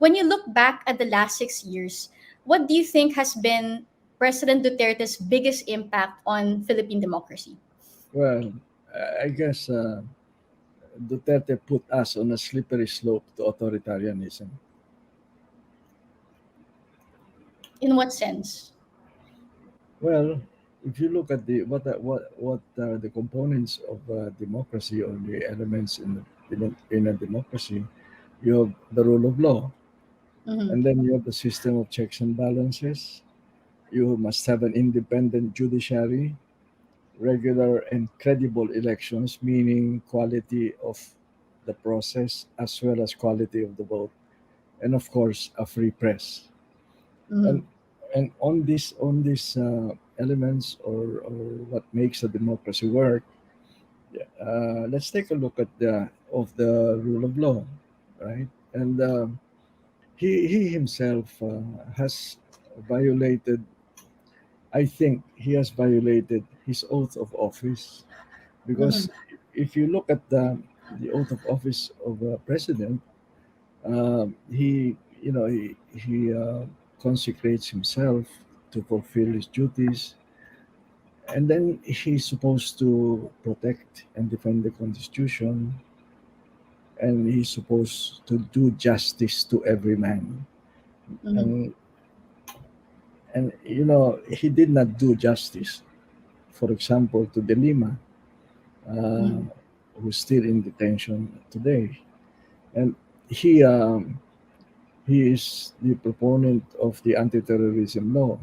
When you look back at the last 6 years, what do you think has been President Duterte's biggest impact on Philippine democracy? Well, I guess Duterte put us on a slippery slope to authoritarianism. In what sense? Well, if you look at the what are the components of democracy or the elements in a democracy, you have the rule of law, Mhm. and then you have the system of checks and balances. You must have an independent judiciary, regular and credible elections, meaning quality of the process as well as quality of the vote, and of course a free press. Mhm. And on these elements or what makes a democracy work, let's take a look at the rule of law, right? And he himself has violated. I think he has violated his oath of office Mhm. because if you look at the oath of office of a president, he consecrates himself to fulfill his duties, and then he's supposed to protect and defend the constitution, and he's supposed to do justice to every man. Mhm. And he did not do justice, for example, to De Lima, uh, Mhm. who's still in detention today. And he um, he is the proponent of the anti-terrorism law,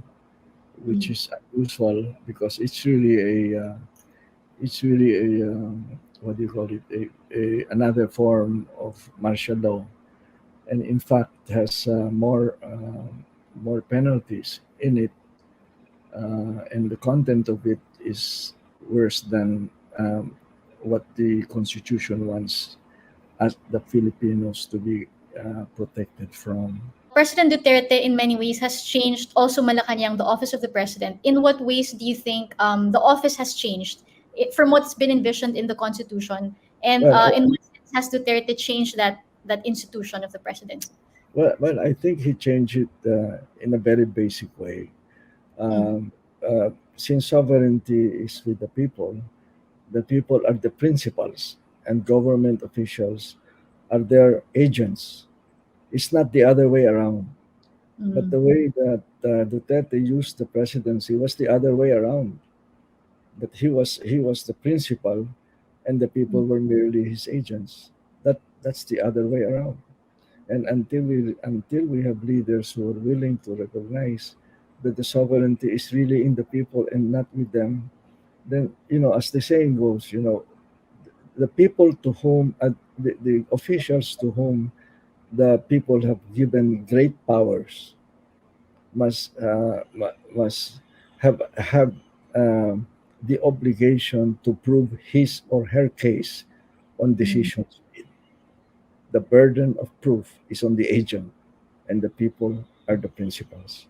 which Mhm. is unusual because it's really a what do you call it, another form of martial law, and in fact has more penalties in it, and the content of it is worse than what the constitution wants as the Filipinos to be protected from. President Duterte, in many ways, has changed also Malacanang, the office of the president. In what ways do you think the office has changed from what's been envisioned in the Constitution? And Well, in what sense has Duterte changed that institution of the presidency? I think he changed it in a very basic way. Mm. Um, since sovereignty is with the people are the principals, and government officials are their agents. It's not the other way around. But Mm. the way that Duterte used the presidency was the other way around. That he was the principal, and the people Mm. were merely his agents. That's the other way around. And until we have leaders who are willing to recognize that the sovereignty is really in the people and not with them, then as the saying goes, the people to whom the officials to whom the people have given great powers must have the obligation to prove his or her case on Mm. decisions. The burden of proof is on the agent, and the people are the principals.